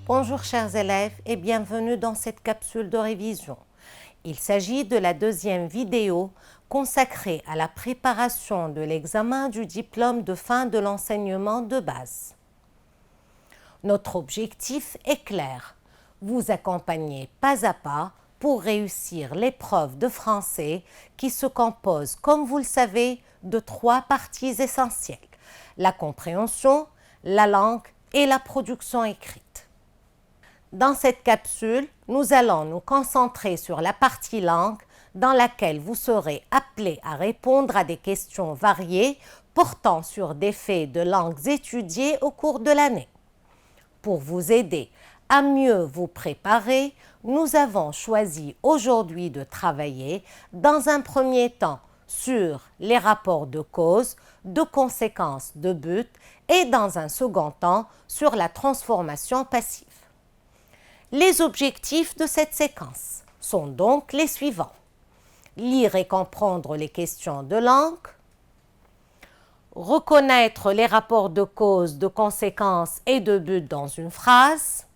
Bonjour chers élèves et bienvenue dans cette capsule de révision. Il s'agit de la deuxième vidéo consacrée à la préparation de l'examen du diplôme de fin de l'enseignement de base. Notre objectif est clair, vous accompagner pas à pas pour réussir l'épreuve de français qui se compose, comme vous le savez, de 3 parties essentielles, la compréhension, la langue et la production écrite. Dans cette capsule, nous allons nous concentrer sur la partie langue dans laquelle vous serez appelés à répondre à des questions variées portant sur des faits de langues étudiés au cours de l'année. Pour vous aider à mieux vous préparer, nous avons choisi aujourd'hui de travailler dans un premier temps sur les rapports de cause, de conséquences, de but et dans un second temps sur la transformation passive. Les objectifs de cette séquence sont donc les suivants. Lire et comprendre les questions de langue, reconnaître les rapports de cause, de conséquences et de but dans une phrase,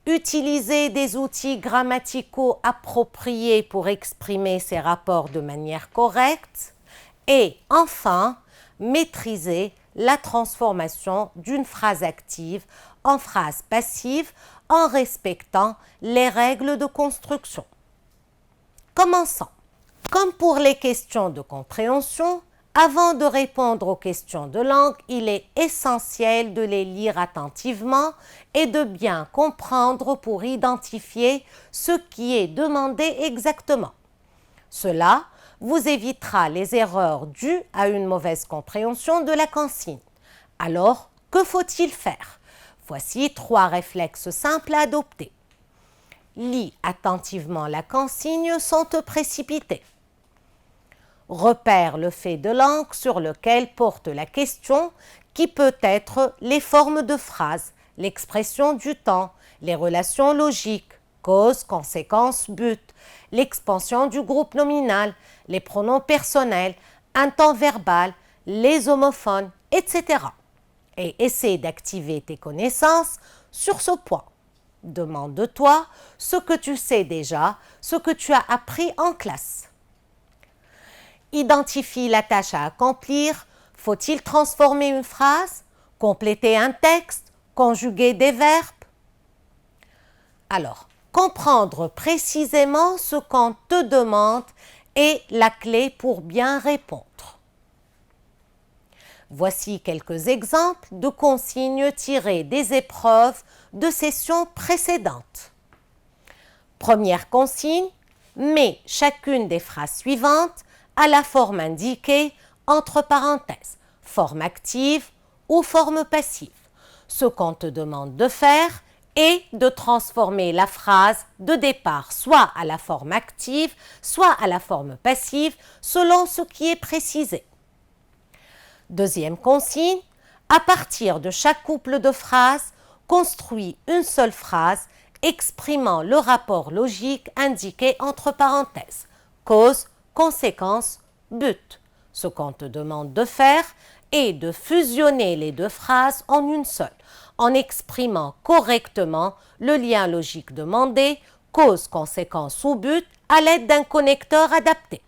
utiliser des outils grammaticaux appropriés pour exprimer ces rapports de manière correcte et enfin, maîtriser la transformation d'une phrase active en phrase passive en respectant les règles de construction. Commençons. Comme pour les questions de compréhension, avant de répondre aux questions de langue, il est essentiel de les lire attentivement et de bien comprendre pour identifier ce qui est demandé exactement. Cela vous évitera les erreurs dues à une mauvaise compréhension de la consigne. Alors, que faut-il faire? Voici 3 réflexes simples à adopter. Lis attentivement la consigne sans te précipiter. Repère le fait de langue sur lequel porte la question qui peut être les formes de phrases, l'expression du temps, les relations logiques, cause, conséquence, but, l'expansion du groupe nominal, les pronoms personnels, un temps verbal, les homophones, etc. Et essaie d'activer tes connaissances sur ce point. Demande-toi ce que tu sais déjà, ce que tu as appris en classe. Identifie la tâche à accomplir. Faut-il transformer une phrase, compléter un texte, conjuguer des verbes? Alors, comprendre précisément ce qu'on te demande est la clé pour bien répondre. Voici quelques exemples de consignes tirées des épreuves de sessions précédentes. Première consigne, mets chacune des phrases suivantes à la forme indiquée entre parenthèses, forme active ou forme passive. Ce qu'on te demande de faire est de transformer la phrase de départ soit à la forme active, soit à la forme passive, selon ce qui est précisé. Deuxième consigne, à partir de chaque couple de phrases, construis une seule phrase exprimant le rapport logique indiqué entre parenthèses, cause, conséquence, but. Ce qu'on te demande de faire est de fusionner les 2 phrases en une seule, en exprimant correctement le lien logique demandé, cause, conséquence ou but, à l'aide d'un connecteur adapté.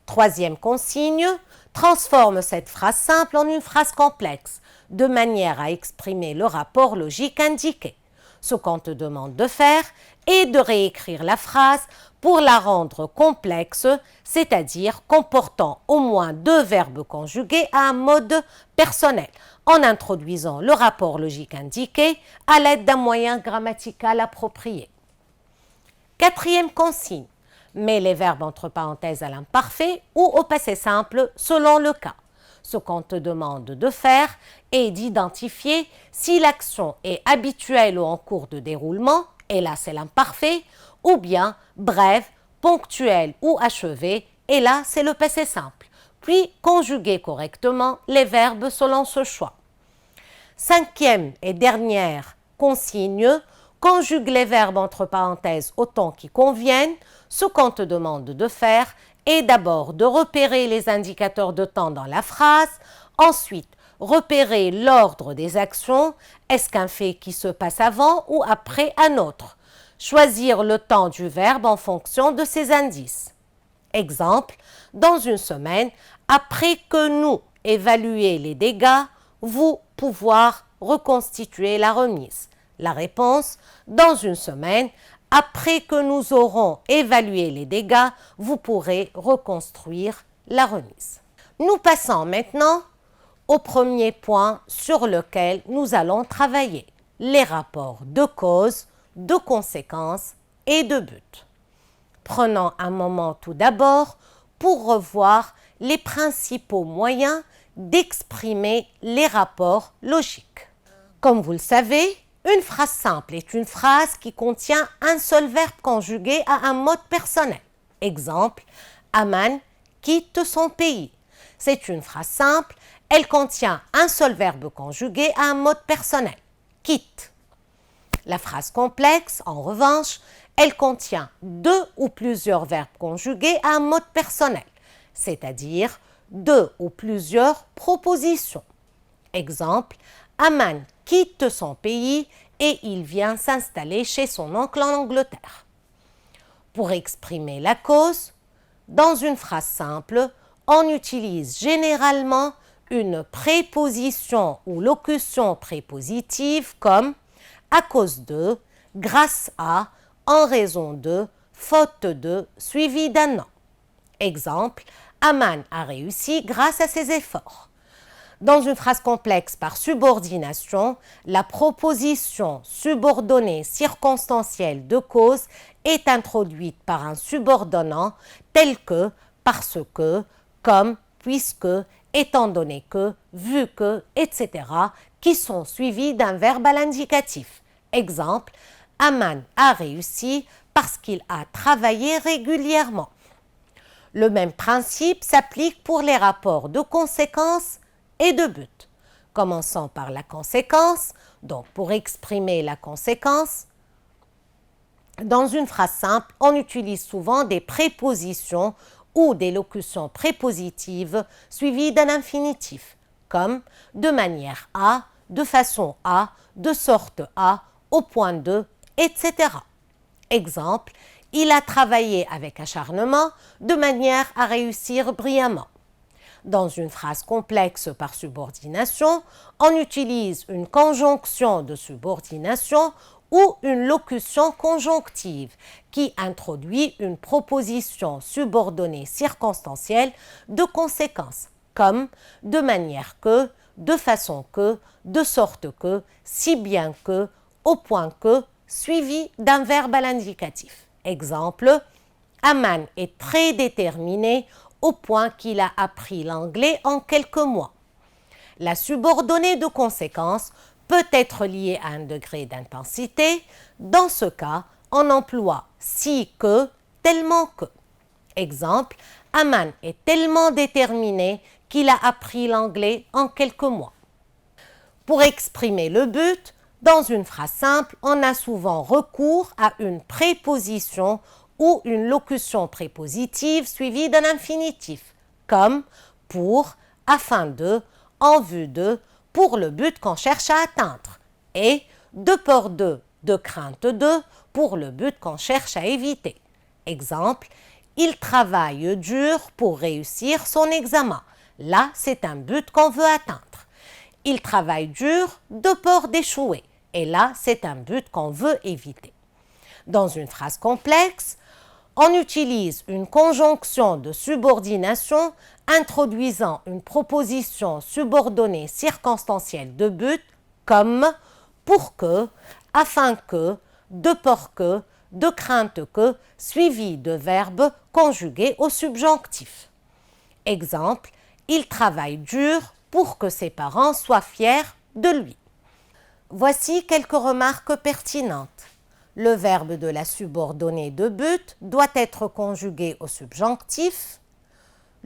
Troisième consigne, transforme cette phrase simple en une phrase complexe, de manière à exprimer le rapport logique indiqué. Ce qu'on te demande de faire est de réécrire la phrase pour la rendre complexe, c'est-à-dire comportant au moins 2 verbes conjugués à un mode personnel, en introduisant le rapport logique indiqué à l'aide d'un moyen grammatical approprié. Quatrième consigne, mets les verbes entre parenthèses à l'imparfait ou au passé simple selon le cas. Ce qu'on te demande de faire est d'identifier si l'action est habituelle ou en cours de déroulement, et là c'est l'imparfait, ou bien brève, ponctuelle ou achevée, et là c'est le passé simple. puis conjuguer correctement les verbes selon ce choix. Cinquième et dernière consigne, conjugue les verbes entre parenthèses au temps qui conviennent. Ce qu'on te demande de faire est d'abord de repérer les indicateurs de temps dans la phrase, ensuite repérer l'ordre des actions, est-ce qu'un fait qui se passe avant ou après un autre, choisir le temps du verbe en fonction de ces indices. Exemple, dans une semaine, après que nous évaluions les dégâts, vous pouvoir reconstituer la remise. La réponse, dans une semaine, après que nous aurons évalué les dégâts, vous pourrez reconstruire la remise. Nous passons maintenant au premier point sur lequel nous allons travailler, les rapports de cause, de conséquences et de but. Prenons un moment tout d'abord pour revoir les principaux moyens d'exprimer les rapports logiques. Comme vous le savez, une phrase simple est une phrase qui contient un seul verbe conjugué à un mode personnel. Exemple, Aman quitte son pays. C'est une phrase simple, elle contient un seul verbe conjugué à un mode personnel, quitte. La phrase complexe, en revanche, elle contient deux ou plusieurs verbes conjugués à un mode personnel, c'est-à-dire deux ou plusieurs propositions. Exemple, Aman quitte son pays et il vient s'installer chez son oncle en Angleterre. Pour exprimer la cause, dans une phrase simple, on utilise généralement une préposition ou locution prépositive comme à cause de, grâce à, en raison de, faute de, suivi d'un nom. Exemple, Aman a réussi grâce à ses efforts. Dans une phrase complexe par subordination, la proposition subordonnée circonstancielle de cause est introduite par un subordonnant tel que, parce que, comme, puisque, étant donné que, vu que, etc., qui sont suivis d'un verbe à l'indicatif. Exemple, Aman a réussi parce qu'il a travaillé régulièrement. Le même principe s'applique pour les rapports de conséquences et de but. Commençons par la conséquence. Donc, pour exprimer la conséquence, dans une phrase simple, on utilise souvent des prépositions ou des locutions prépositives suivies d'un infinitif, comme de manière à, de façon à, de sorte à, au point de, etc. Exemple, il a travaillé avec acharnement de manière à réussir brillamment. Dans une phrase complexe par subordination, on utilise une conjonction de subordination ou une locution conjonctive qui introduit une proposition subordonnée circonstancielle de conséquence, comme de manière que, de façon que, de sorte que, si bien que, au point que, suivi d'un verbe à l'indicatif. Exemple, Aman est très déterminé au point qu'il a appris l'anglais en quelques mois. La subordonnée de conséquence peut être liée à un degré d'intensité. Dans ce cas, on emploie si que, tellement que. Exemple, Aman est tellement déterminé qu'il a appris l'anglais en quelques mois. Pour exprimer le but, dans une phrase simple, on a souvent recours à une préposition ou une locution prépositive suivie d'un infinitif, comme pour, afin de, en vue de, pour le but qu'on cherche à atteindre, et de peur de crainte de, pour le but qu'on cherche à éviter. Exemple, il travaille dur pour réussir son examen. Là, c'est un but qu'on veut atteindre. Il travaille dur de peur d'échouer. Et là, c'est un but qu'on veut éviter. Dans une phrase complexe, on utilise une conjonction de subordination introduisant une proposition subordonnée circonstancielle de but comme pour que, afin que, de peur que, de crainte que, suivi de verbes conjugués au subjonctif. Exemple, il travaille dur pour que ses parents soient fiers de lui. Voici quelques remarques pertinentes. Le verbe de la subordonnée de but doit être conjugué au subjonctif.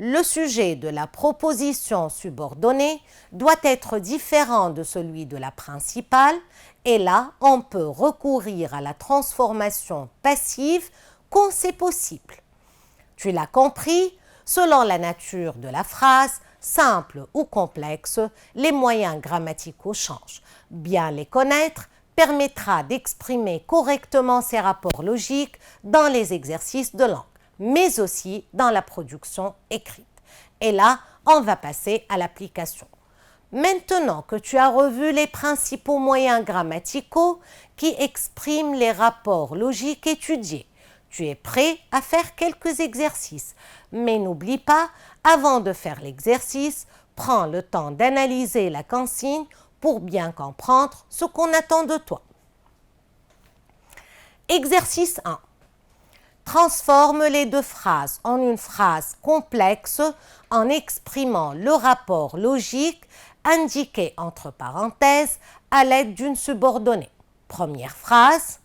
le sujet de la proposition subordonnée doit être différent de celui de la principale et là, on peut recourir à la transformation passive quand c'est possible. Tu l'as compris, selon la nature de la phrase, simple ou complexe, les moyens grammaticaux changent. Bien les connaître permettra d'exprimer correctement ces rapports logiques dans les exercices de langue, mais aussi dans la production écrite. Et là, on va passer à l'application. Maintenant que tu as revu les principaux moyens grammaticaux qui expriment les rapports logiques étudiés, tu es prêt à faire quelques exercices. Mais n'oublie pas, avant de faire l'exercice, prends le temps d'analyser la consigne pour bien comprendre ce qu'on attend de toi. Exercice 1. Transforme les deux phrases en une phrase complexe en exprimant le rapport logique indiqué entre parenthèses à l'aide d'une subordonnée. Première phrase.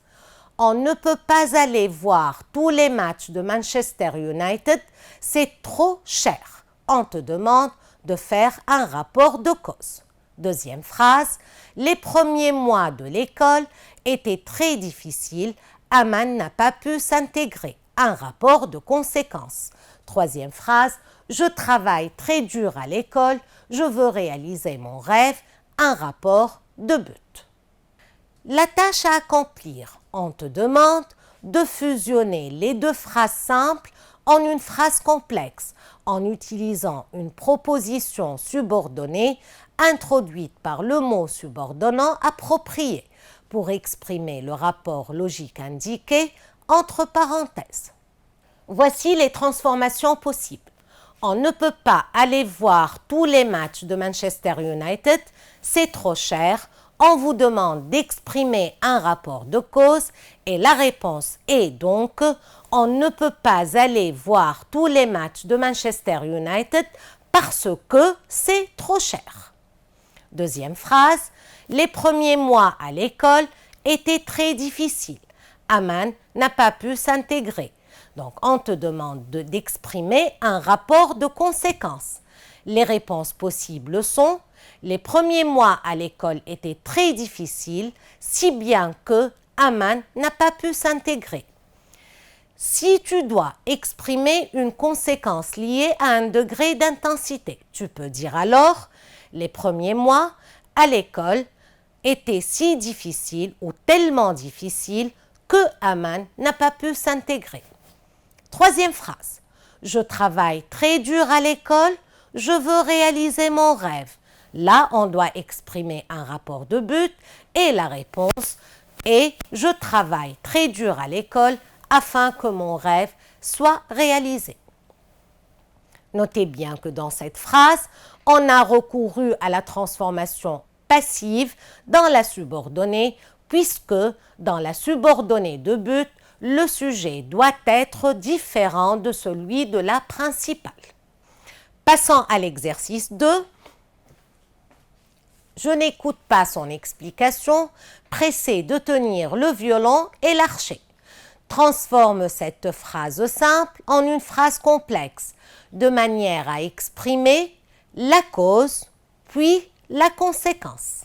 On ne peut pas aller voir tous les matchs de Manchester United, c'est trop cher. On te demande de faire un rapport de cause. Deuxième phrase, les premiers mois de l'école étaient très difficiles, Aman n'a pas pu s'intégrer. Un rapport de conséquences. Troisième phrase, je travaille très dur à l'école, je veux réaliser mon rêve, un rapport de but. La tâche à accomplir, on te demande de fusionner les deux phrases simples en une phrase complexe en utilisant une proposition subordonnée introduite par le mot subordonnant approprié pour exprimer le rapport logique indiqué entre parenthèses. Voici les transformations possibles. On ne peut pas aller voir tous les matchs de Manchester United, c'est trop cher. On vous demande d'exprimer un rapport de cause et la réponse est donc on ne peut pas aller voir tous les matchs de Manchester United parce que c'est trop cher. Deuxième phrase, les premiers mois à l'école étaient très difficiles. Aman n'a pas pu s'intégrer. Donc, on te demande d'exprimer un rapport de conséquences. Les réponses possibles sont les premiers mois à l'école étaient très difficiles, si bien que Aman n'a pas pu s'intégrer. Si tu dois exprimer une conséquence liée à un degré d'intensité, tu peux dire alors les premiers mois à l'école étaient si difficiles ou tellement difficiles que Aman n'a pas pu s'intégrer. Troisième phrase, je travaille très dur à l'école, je veux réaliser mon rêve. Là, on doit exprimer un rapport de but et la réponse est je travaille très dur à l'école afin que mon rêve soit réalisé. Notez bien que dans cette phrase, on a recouru à la transformation passive dans la subordonnée puisque dans la subordonnée de but, le sujet doit être différent de celui de la principale. Passons à l'exercice 2. Je n'écoute pas son explication, pressé de tenir le violon et l'archet. Transforme cette phrase simple en une phrase complexe, de manière à exprimer la cause, puis la conséquence.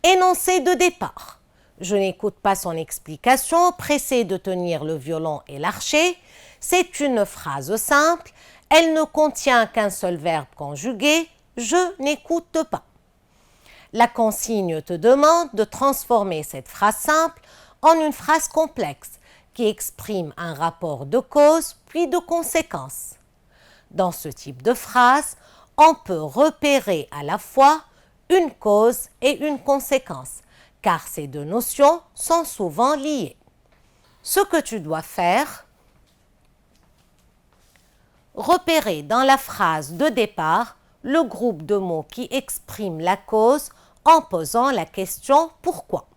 Énoncé de départ. Je n'écoute pas son explication, pressé de tenir le violon et l'archet. C'est une phrase simple, elle ne contient qu'un seul verbe conjugué, je n'écoute pas. La consigne te demande de transformer cette phrase simple en une phrase complexe qui exprime un rapport de cause puis de conséquence. Dans ce type de phrase, on peut repérer à la fois une cause et une conséquence, car ces deux notions sont souvent liées. Ce que tu dois faire, repérer dans la phrase de départ le groupe de mots qui expriment la cause en posant la question « Pourquoi ?»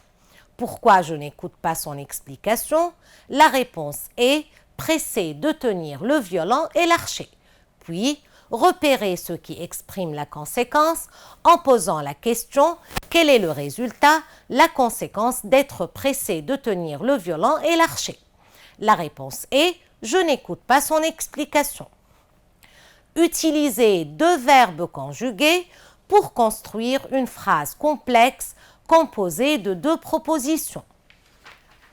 Pourquoi je n'écoute pas son explication? La réponse est « Pressé de tenir le violon et l'archet ». Puis, repérer ce qui exprime la conséquence en posant la question « Quel est le résultat, la conséquence d'être pressé de tenir le violon et l'archet ?» La réponse est « Je n'écoute pas son explication ». utiliser deux verbes conjugués pour construire une phrase complexe composée de deux propositions.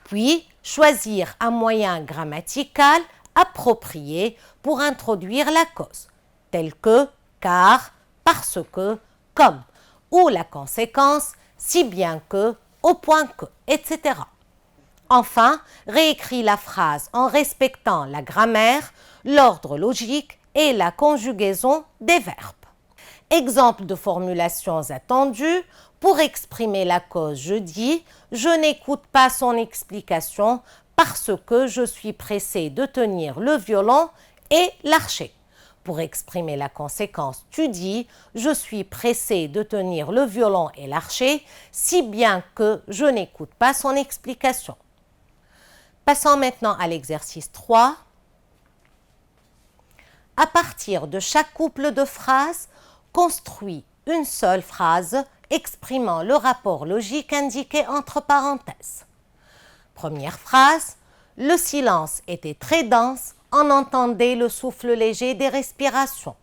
Puis, choisir un moyen grammatical approprié pour introduire la cause, tel que car, parce que, comme, ou la conséquence, si bien que, au point que, etc. Enfin, réécris la phrase en respectant la grammaire, l'ordre logique et la conjugaison des verbes. Exemple de formulations attendues. Pour exprimer la cause, je dis « Je n'écoute pas son explication parce que je suis pressé de tenir le violon et l'archet. » Pour exprimer la conséquence, tu dis « Je suis pressé de tenir le violon et l'archet, si bien que je n'écoute pas son explication. » Passons maintenant à l'exercice 3. À partir de chaque couple de phrases, construis une seule phrase exprimant le rapport logique indiqué entre parenthèses. Première phrase, le silence était très dense, on entendait le souffle léger des respirations.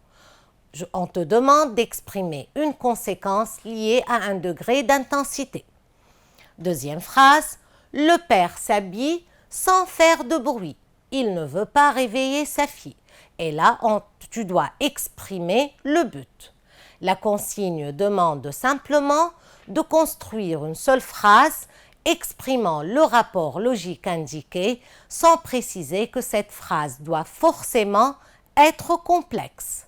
On te demande d'exprimer une conséquence liée à un degré d'intensité. Deuxième phrase, le père s'habille sans faire de bruit. Il ne veut pas réveiller sa fille. Et là, tu dois exprimer le but. La consigne demande simplement de construire une seule phrase exprimant le rapport logique indiqué sans préciser que cette phrase doit forcément être complexe.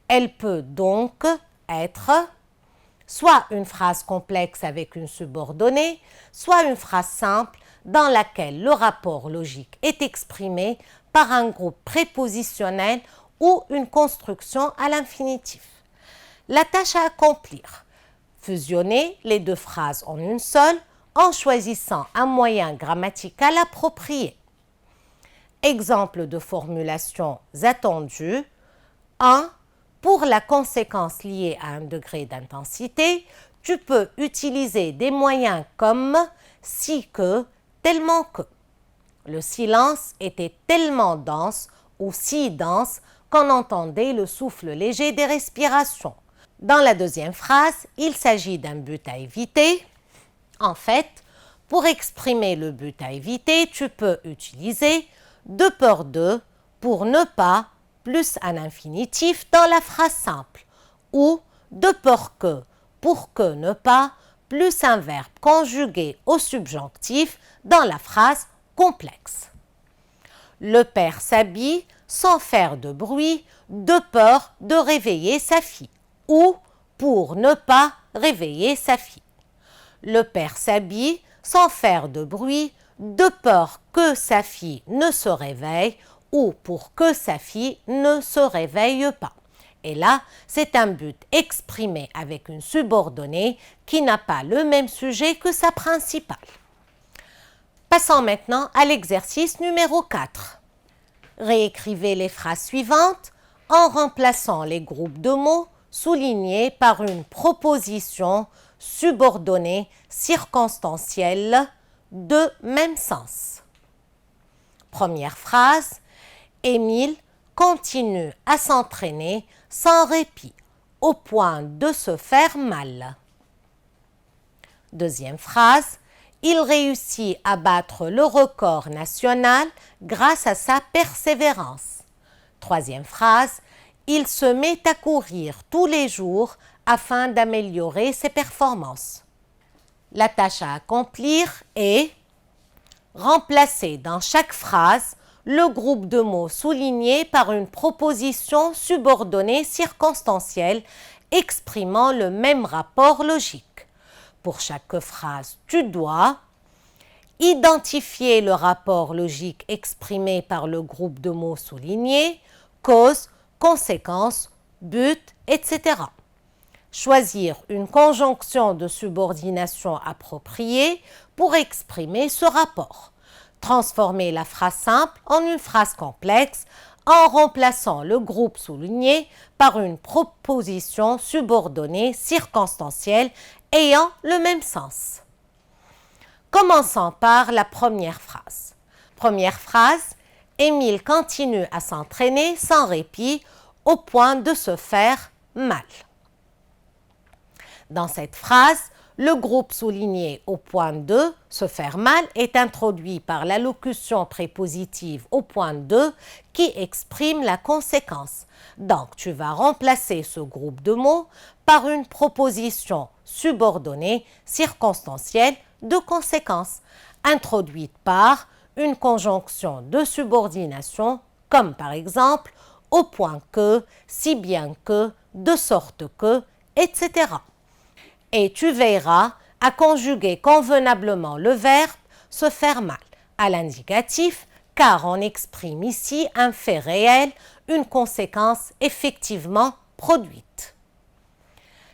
Elle peut donc être soit une phrase complexe avec une subordonnée, soit une phrase simple dans laquelle le rapport logique est exprimé par un groupe prépositionnel ou une construction à l'infinitif. La tâche à accomplir. Fusionner les deux phrases en une seule en choisissant un moyen grammatical approprié. Exemple de formulations attendues. 1. Pour la conséquence liée à un degré d'intensité, tu peux utiliser des moyens comme si que, tellement que. Le silence était tellement dense ou si dense qu'on entendait le souffle léger des respirations. Dans la deuxième phrase, il s'agit d'un but à éviter. En fait, pour exprimer le but à éviter, tu peux utiliser de peur de pour ne pas plus un infinitif dans la phrase simple ou de peur que pour que ne pas plus un verbe conjugué au subjonctif dans la phrase complexe. Le père s'habille sans faire de bruit de peur de réveiller sa fille ou pour ne pas réveiller sa fille. Le père s'habille sans faire de bruit de peur que sa fille ne se réveille ou pour que sa fille ne se réveille pas. Et là, c'est un but exprimé avec une subordonnée qui n'a pas le même sujet que sa principale. Passons maintenant à l'exercice numéro 4. Réécrivez les phrases suivantes en remplaçant les groupes de mots soulignés par une proposition subordonnée circonstancielle de même sens. Première phrase, Émile continue à s'entraîner sans répit, au point de se faire mal. Deuxième phrase, il réussit à battre le record national grâce à sa persévérance. Troisième phrase, il se met à courir tous les jours afin d'améliorer ses performances. La tâche à accomplir est remplacer dans chaque phrase le groupe de mots souligné par une proposition subordonnée circonstancielle exprimant le même rapport logique. Pour chaque phrase, tu dois identifier le rapport logique exprimé par le groupe de mots soulignés, cause, conséquence, but, etc. Choisir une conjonction de subordination appropriée pour exprimer ce rapport. Transformer la phrase simple en une phrase complexe en remplaçant le groupe souligné par une proposition subordonnée circonstancielle ayant le même sens. Commençons par la première phrase. Première phrase, Émile continue à s'entraîner sans répit au point de se faire mal. Dans cette phrase, le groupe souligné au point 2, se faire mal, est introduit par la locution prépositive au point 2 qui exprime la conséquence. Donc, tu vas remplacer ce groupe de mots par une proposition subordonnée circonstancielle de conséquence, introduite par une conjonction de subordination, comme par exemple au point que, si bien que, de sorte que, etc. Et tu veilleras à conjuguer convenablement le verbe se faire mal à l'indicatif, car on exprime ici un fait réel, une conséquence effectivement produite.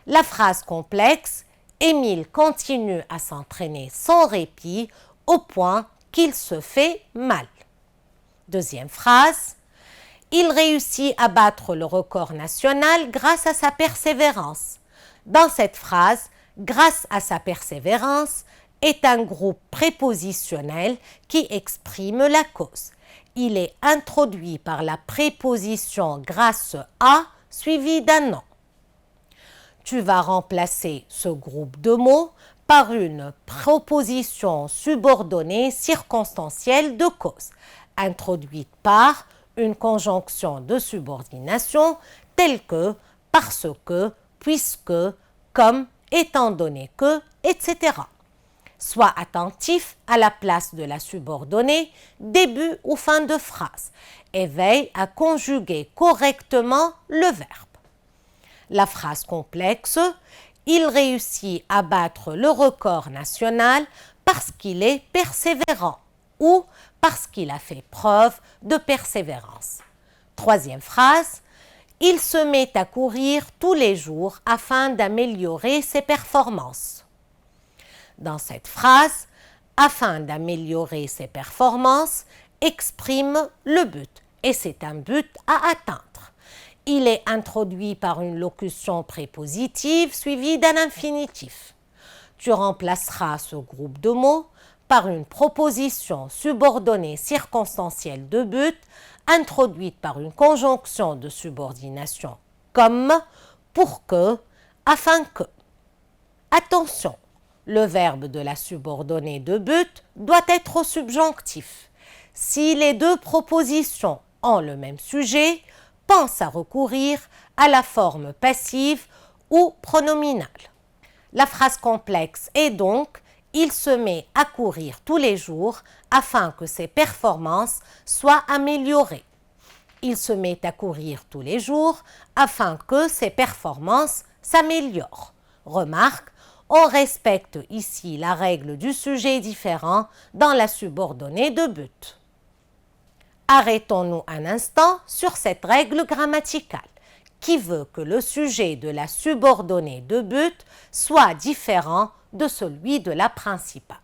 La phrase complexe, Émile continue à s'entraîner sans répit au point qu'il se fait mal. Deuxième phrase, il réussit à battre le record national grâce à sa persévérance. Dans cette phrase, grâce à sa persévérance est un groupe prépositionnel qui exprime la cause. Il est introduit par la préposition grâce à suivi d'un nom. Tu vas remplacer ce groupe de mots par une proposition subordonnée circonstancielle de cause, introduite par une conjonction de subordination telle que, parce que, puisque, comme, étant donné que, etc. Sois attentif à la place de la subordonnée, début ou fin de phrase, et veille à conjuguer correctement le verbe. La phrase complexe, il réussit à battre le record national parce qu'il est persévérant ou parce qu'il a fait preuve de persévérance. Troisième phrase, il se met à courir tous les jours afin d'améliorer ses performances. Dans cette phrase, afin d'améliorer ses performances, exprime le but et c'est un but à atteindre. Il est introduit par une locution prépositive suivie d'un infinitif. Tu remplaceras ce groupe de mots par une proposition subordonnée circonstancielle de but introduite par une conjonction de subordination comme, pour que, afin que. Attention, le verbe de la subordonnée de but doit être au subjonctif. Si les deux propositions ont le même sujet, pense à recourir à la forme passive ou pronominale. La phrase complexe est donc « il se met à courir tous les jours afin que ses performances soient améliorées ». Il se met à courir tous les jours afin que ses performances s'améliorent. Remarque, on respecte ici la règle du sujet différent dans la subordonnée de but. Arrêtons-nous un instant sur cette règle grammaticale qui veut que le sujet de la subordonnée de but soit différent de celui de la principale.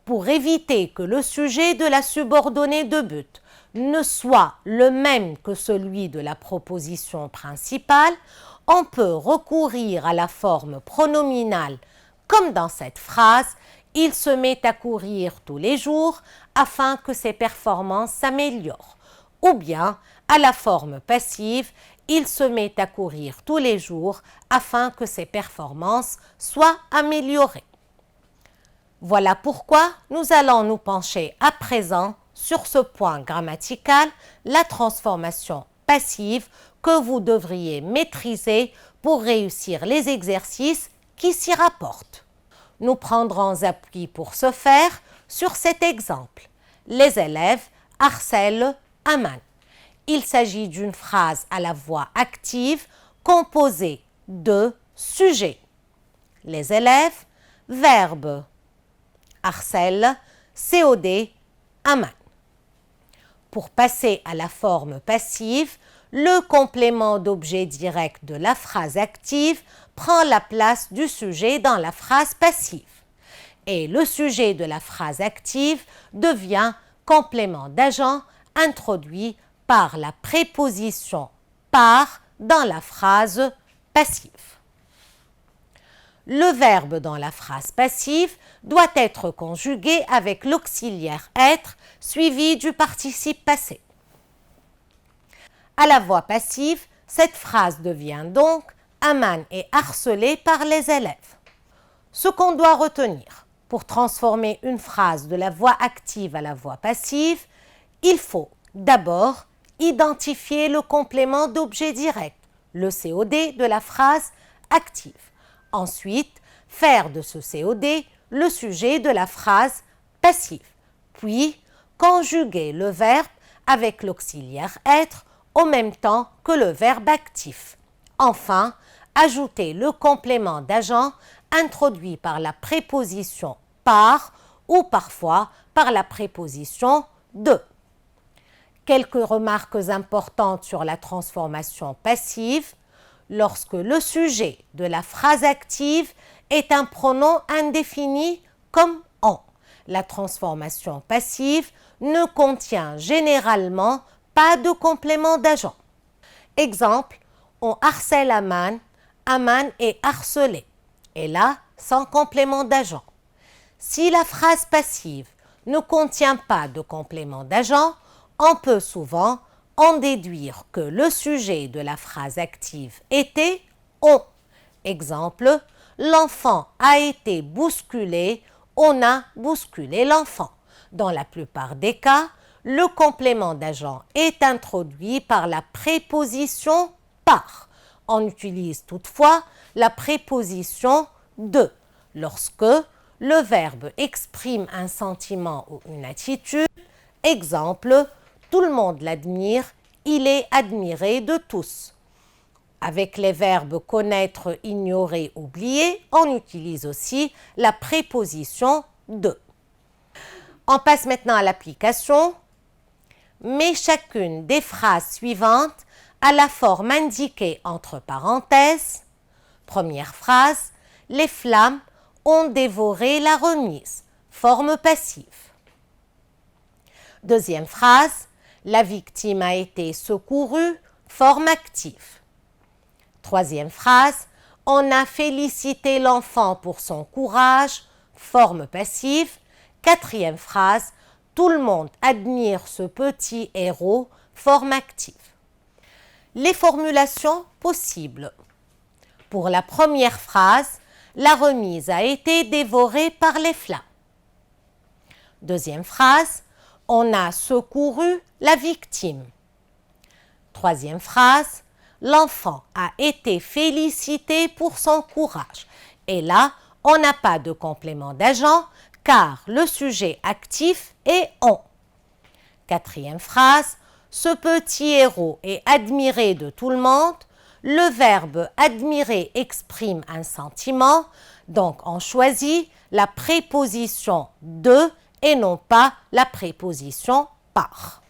Pour éviter que le sujet de la subordonnée de but ne soit le même que celui de la proposition principale, on peut recourir à la forme pronominale comme dans cette phrase « il se met à courir tous les jours afin que ses performances s'améliorent » ou bien à la forme passive « il se met à courir tous les jours afin que ses performances soient améliorées ». Voilà pourquoi nous allons nous pencher à présent sur ce point grammatical, la transformation passive que vous devriez maîtriser pour réussir les exercices qui s'y rapportent. Nous prendrons appui pour ce faire sur cet exemple. Les élèves harcèlent Aman. Il s'agit d'une phrase à la voix active composée de sujets. Les élèves, verbe, harcèlent, COD, Aman. Pour passer à la forme passive, le complément d'objet direct de la phrase active prend la place du sujet dans la phrase passive. Et le sujet de la phrase active devient complément d'agent introduit par la préposition par dans la phrase passive. Le verbe dans la phrase passive doit être conjugué avec l'auxiliaire être suivi du participe passé. À la voix passive, Cette phrase devient donc « Aman est harcelé par les élèves ». Ce qu'on doit retenir, pour transformer une phrase de la voix active à la voix passive, il faut d'abord identifier le complément d'objet direct, le COD de la phrase active. Ensuite, faire de ce COD le sujet de la phrase passive. Puis, conjuguer le verbe avec l'auxiliaire être au même temps que le verbe actif. Enfin, ajouter le complément d'agent introduit par la préposition par ou parfois par la préposition de. Quelques remarques importantes sur la transformation passive. Lorsque le sujet de la phrase active est un pronom indéfini comme on, la transformation passive ne contient généralement pas de complément d'agent. Exemple, on harcèle Aman, Aman est harcelé. Et là, sans complément d'agent. Si la phrase passive ne contient pas de complément d'agent, on peut souvent en déduire que le sujet de la phrase active était on. Exemple, l'enfant a été bousculé, on a bousculé l'enfant. Dans la plupart des cas, le complément d'agent est introduit par la préposition par. On utilise toutefois la préposition de lorsque le verbe exprime un sentiment ou une attitude. Exemple, tout le monde l'admire, il est admiré de tous. Avec les verbes connaître, ignorer, oublier, on utilise aussi la préposition de. On passe maintenant à l'application. Mais chacune des phrases suivantes a la forme indiquée entre parenthèses. Première phrase, les flammes ont dévoré la remise, forme passive. Deuxième phrase, la victime a été secourue, forme active. Troisième phrase, on a félicité l'enfant pour son courage, forme passive. Quatrième phrase, tout le monde admire ce petit héros, forme active. Les formulations possibles. Pour la première phrase, la remise a été dévorée par les flammes. Deuxième phrase, on a secouru la victime. Troisième phrase, l'enfant a été félicité pour son courage. Et là, on n'a pas de complément d'agent car le sujet actif est on. Quatrième phrase, ce petit héros est admiré de tout le monde. Le verbe admirer exprime un sentiment, donc on choisit la préposition de et non pas la préposition par.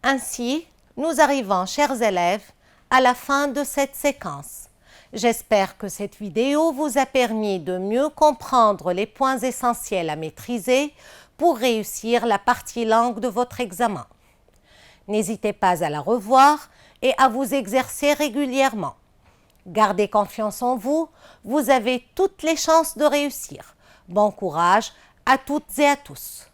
Ainsi, nous arrivons, chers élèves, à la fin de cette séquence. J'espère que cette vidéo vous a permis de mieux comprendre les points essentiels à maîtriser pour réussir la partie langue de votre examen. N'hésitez pas à la revoir et à vous exercer régulièrement. Gardez confiance en vous, vous avez toutes les chances de réussir. Bon courage à toutes et à tous.